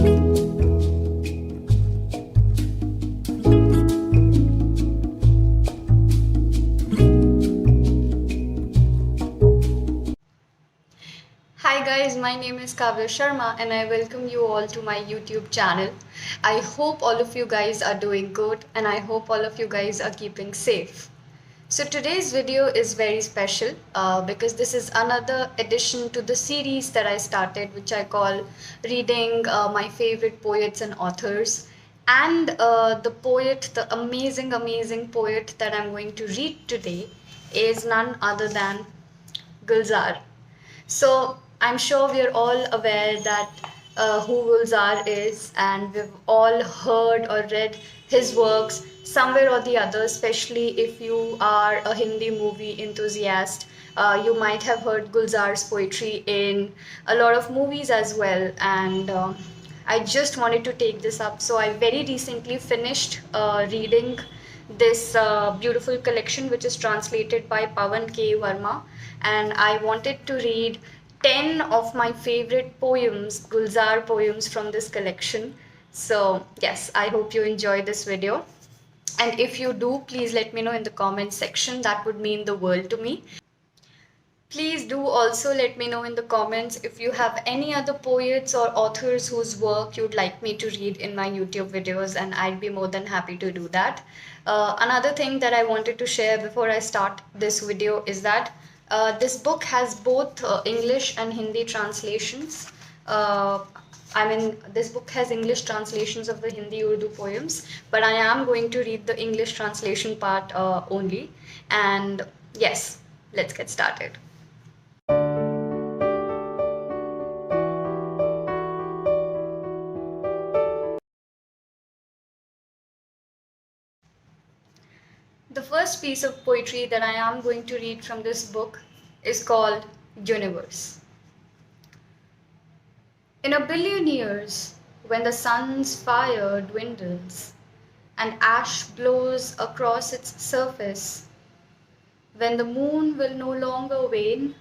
Hi guys, my name is Kavya Sharma and I welcome you all to my YouTube channel. I hope all of you guys are doing good and I hope all of you guys are keeping safe. So today's video is very special because this is another addition to the series that I started, which I call reading my favorite poets and authors. And the poet, the amazing poet that I'm going to read today is none other than Gulzar. So I'm sure we're all aware that who Gulzar is, and we've all heard or read his works somewhere or the other, especially if you are a Hindi movie enthusiast. You might have heard Gulzar's poetry in a lot of movies as well. And I just wanted to take this up. So I very recently finished reading this beautiful collection, which is translated by Pawan Varma, and I wanted to read 10 of my favorite poems, Gulzar poems from this collection. So yes, I hope you enjoy this video. And if you do, please let me know in the comment section. That would mean the world to me. Please do also let me know in the comments if you have any other poets or authors whose work you'd like me to read in my YouTube videos, and I'd be more than happy to do that. Another thing that I wanted to share before I start this video is that this book has both English and Hindi translations. This book has English translations of the Hindi Urdu poems, but I am going to read the English translation part only. And yes, let's get started. The first piece of poetry that I am going to read from this book is called Universe. In a billion years, when the sun's fire dwindles and ash blows across its surface, when the moon will no longer wane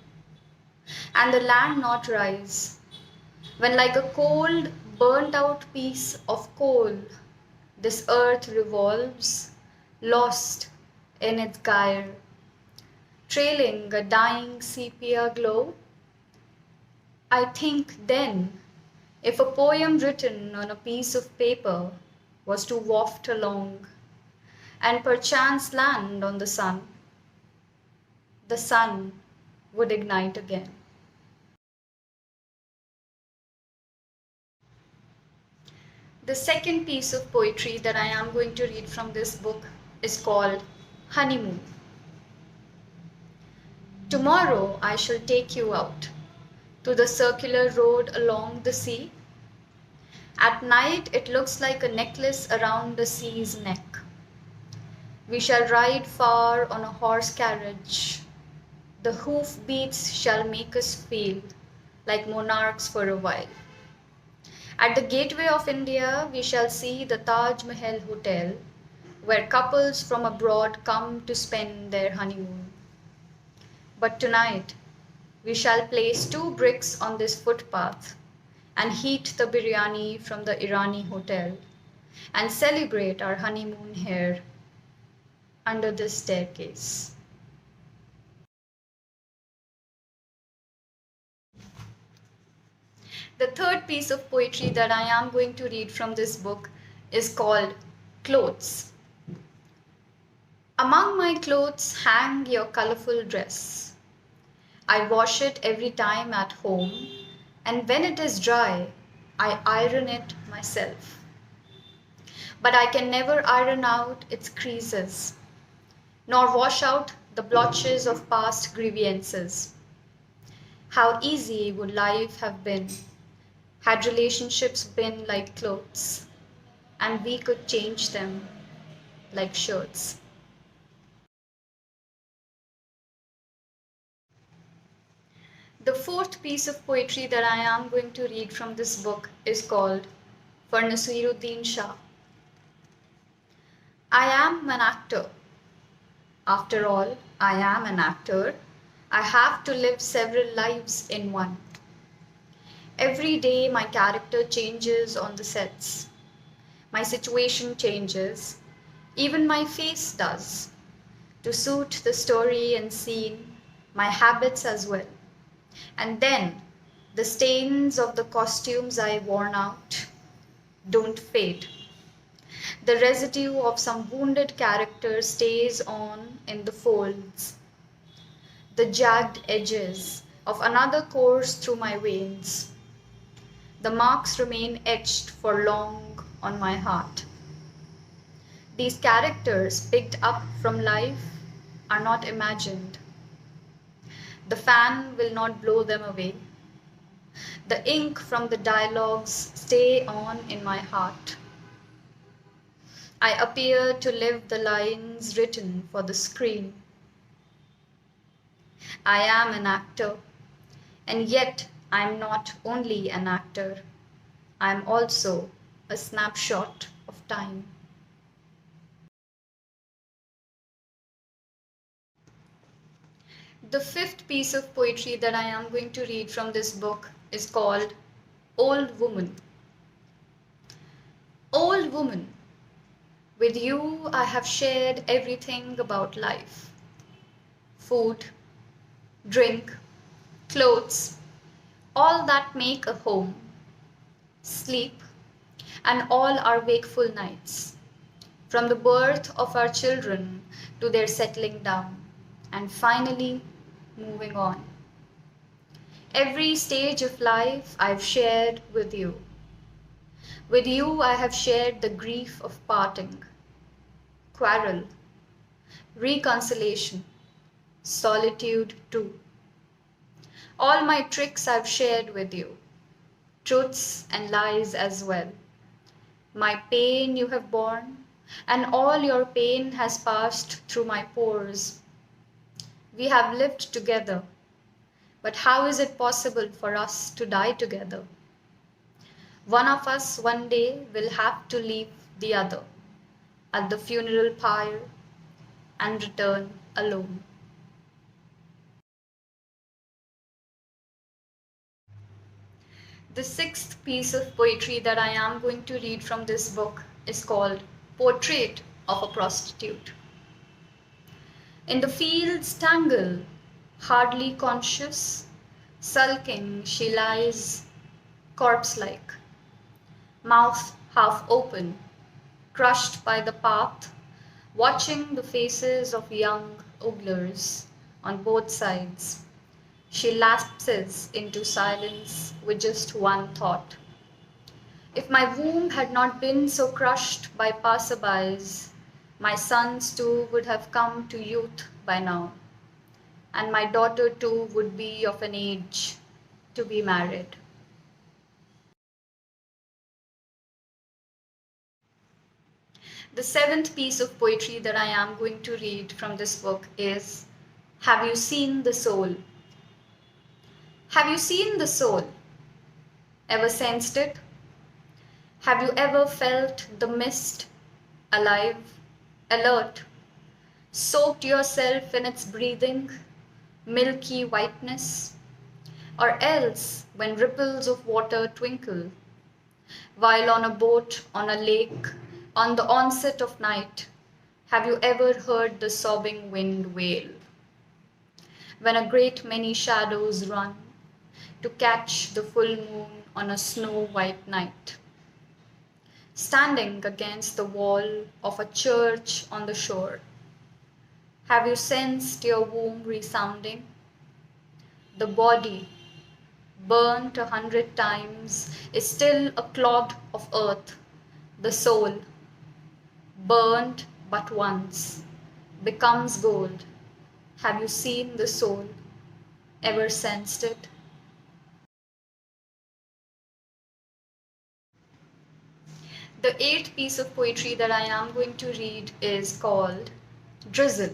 and the land not rise, when like a cold, burnt out piece of coal, this earth revolves, lost in its gyre, trailing a dying sepia glow, I think then, if a poem written on a piece of paper was to waft along and perchance land on the sun would ignite again. The second piece of poetry that I am going to read from this book is called Honeymoon. Tomorrow I shall take you out to the circular road along the sea. At night it looks like a necklace around the sea's neck. We shall ride far on a horse carriage. The hoof beats shall make us feel like monarchs for a while. At the gateway of India we shall see the Taj Mahal Hotel, where couples from abroad come to spend their honeymoon. But tonight, we shall place 2 bricks on this footpath and heat the biryani from the Irani hotel and celebrate our honeymoon here under this staircase. The third piece of poetry that I am going to read from this book is called Clothes. Among my clothes hang your colorful dress. I wash it every time at home, and when it is dry, I iron it myself. But I can never iron out its creases, nor wash out the blotches of past grievances. How easy would life have been had relationships been like clothes, and we could change them like shirts. The fourth piece of poetry that I am going to read from this book is called For Naseeruddin Shah. I am an actor. After all, I am an actor. I have to live several lives in one. Every day my character changes on the sets. My situation changes. Even my face does. To suit the story and scene, my habits as well. And then the stains of the costumes I worn out don't fade. The residue of some wounded character stays on in the folds. The jagged edges of another course through my veins. The marks remain etched for long on my heart. These characters picked up from life are not imagined. The fan will not blow them away. The ink from the dialogues stay on in my heart. I appear to live the lines written for the screen. I am an actor, and yet I am not only an actor. I am also a snapshot of time. The fifth piece of poetry that I am going to read from this book is called Old Woman. Old woman, with you I have shared everything about life. Food, drink, clothes, all that make a home. Sleep, and all our wakeful nights. From the birth of our children to their settling down, and finally moving on. Every stage of life I've shared with you. With you I have shared the grief of parting, quarrel, reconciliation, solitude too. All my tricks I've shared with you, truths and lies as well. My pain you have borne, and all your pain has passed through my pores. We have lived together, but how is it possible for us to die together? One of us one day will have to leave the other at the funeral pyre and return alone. The sixth piece of poetry that I am going to read from this book is called Portrait of a Prostitute. In the field's tangle, hardly conscious, sulking she lies corpse-like, mouth half open, crushed by the path, watching the faces of young oglers on both sides. She lapses into silence with just one thought. If my womb had not been so crushed by passerbys, my sons too would have come to youth by now, and my daughter too would be of an age to be married. The seventh piece of poetry that I am going to read from this book is Have You Seen the Soul? Have you seen the soul? Ever sensed it? Have you ever felt the mist, alive, alert, soaked yourself in its breathing, milky whiteness? Or else when ripples of water twinkle, while on a boat on a lake, on the onset of night, have you ever heard the sobbing wind wail? When a great many shadows run to catch the full moon on a snow-white night, standing against the wall of a church on the shore, have you sensed your womb resounding? The body, burnt 100 times, is still a clod of earth. The soul, burnt but once, becomes gold. Have you seen the soul? Ever sensed it? The eighth piece of poetry that I am going to read is called Drizzle.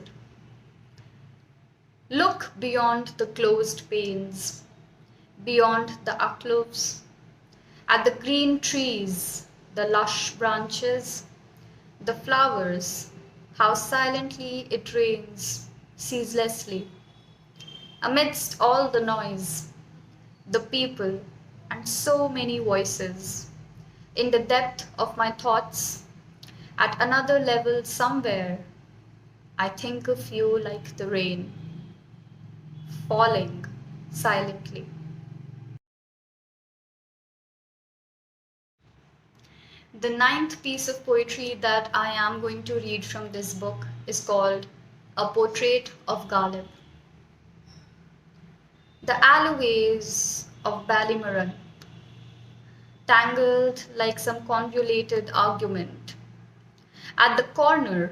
Look beyond the closed panes, beyond the alcoves, at the green trees, the lush branches, the flowers, how silently it rains, ceaselessly. Amidst all the noise, the people, and so many voices. In the depth of my thoughts, at another level somewhere, I think of you like the rain, falling silently. The ninth piece of poetry that I am going to read from this book is called A Portrait of Ghalib. The alleyways of Ballymoran, tangled like some convoluted argument. At the corner,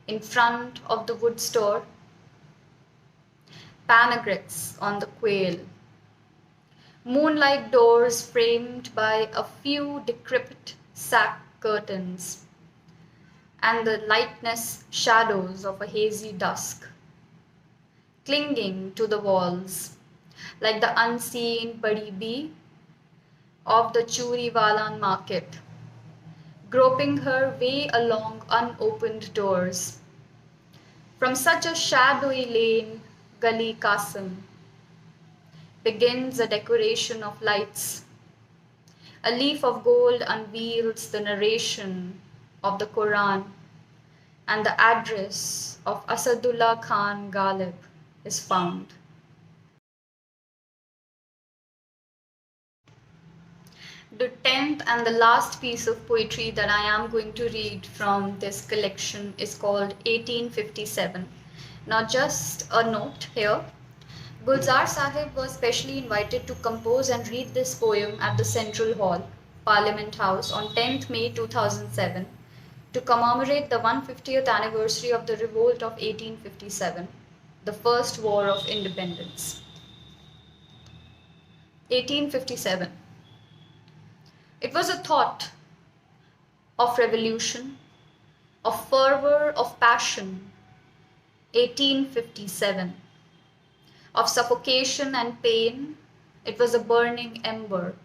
in front of the wood store, panagrets on the quail, moonlight doors framed by a few decrepit sack curtains, and the lightless shadows of a hazy dusk, clinging to the walls, like the unseen Badi bee of the Churiwalan market, groping her way along unopened doors. From such a shadowy lane, Gully Qasim, begins a decoration of lights. A leaf of gold unveils the narration of the Quran, and the address of Asadullah Khan Ghalib is found. The tenth and the last piece of poetry that I am going to read from this collection is called 1857. Now, just a note here. Gulzar Sahib was specially invited to compose and read this poem at the Central Hall, Parliament House, on 10th May 2007 to commemorate the 150th anniversary of the revolt of 1857, the first war of independence. 1857. It was a thought of revolution, of fervor, of passion. 1857. Of suffocation and pain, it was a burning ember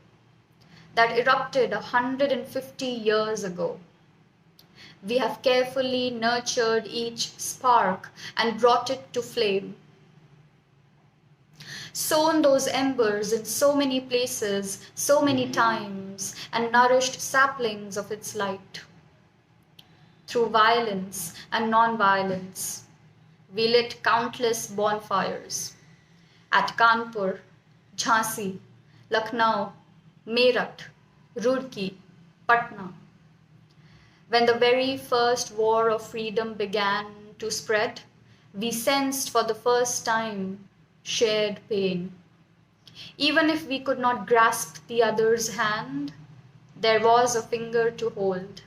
that erupted 150 years ago. We have carefully nurtured each spark and brought it to flame. Sown those embers in so many places, so many times, and nourished saplings of its light. Through violence and non-violence, we lit countless bonfires. At Kanpur, Jhansi, Lucknow, Meerut, Roorkee, Patna. When the very first war of freedom began to spread, we sensed for the first time shared pain. Even if we could not grasp the other's hand, there was a finger to hold.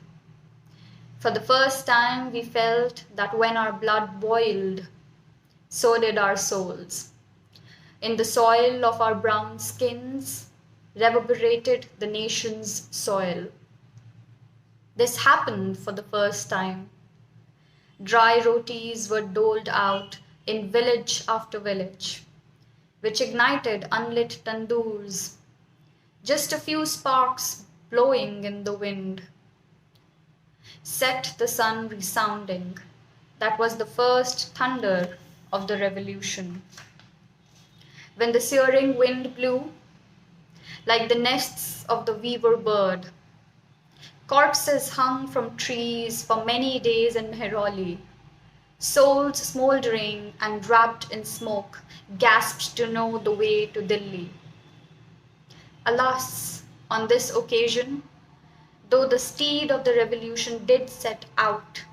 For the first time, we felt that when our blood boiled, so did our souls. In the soil of our brown skins, reverberated the nation's soil. This happened for the first time. Dry rotis were doled out in village after village, which ignited unlit tandoors, just a few sparks blowing in the wind. Set the sun resounding. That was the first thunder of the revolution. When the searing wind blew, like the nests of the weaver bird, corpses hung from trees for many days in Mehrauli, souls smouldering and wrapped in smoke, gasped to know the way to Delhi. Alas, on this occasion, though the steed of the revolution did set out,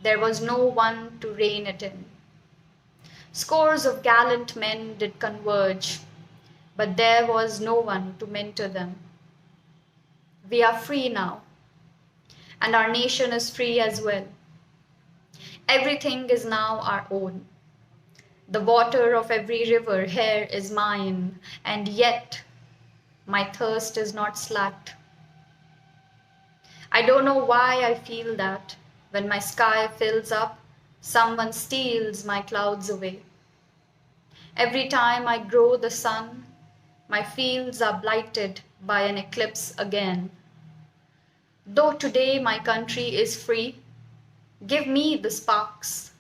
there was no one to rein it in. Scores of gallant men did converge, but there was no one to mentor them. We are free now, and our nation is free as well. Everything is now our own. The water of every river here is mine, and yet my thirst is not slaked. I don't know why I feel that when my sky fills up, someone steals my clouds away. Every time I grow the sun, my fields are blighted by an eclipse again. Though today my country is free, give me the sparks.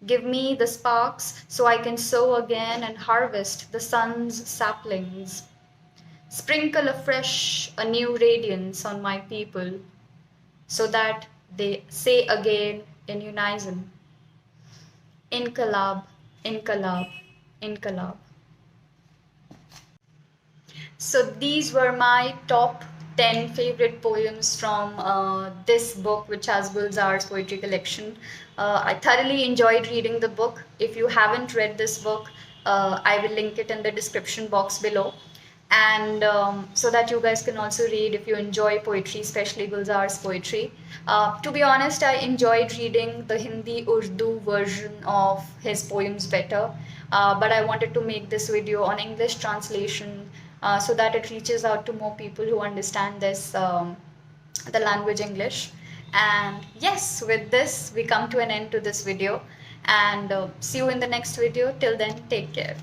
Give me the sparks so I can sow again and harvest the sun's saplings. Sprinkle afresh a new radiance on my people, so that they say again in unison, Inqilab, Inqilab, Inqilab. So these were my top 10 favorite poems from this book, which has Gulzar's poetry collection. I thoroughly enjoyed reading the book. If you haven't read this book, I will link it in the description box below. And so that you guys can also read if you enjoy poetry, especially Gulzar's poetry. To be honest, I enjoyed reading the Hindi Urdu version of his poems better, but I wanted to make this video on English translation so that it reaches out to more people who understand this, the language English. And yes, with this, we come to an end to this video, and see you in the next video. Till then, take care.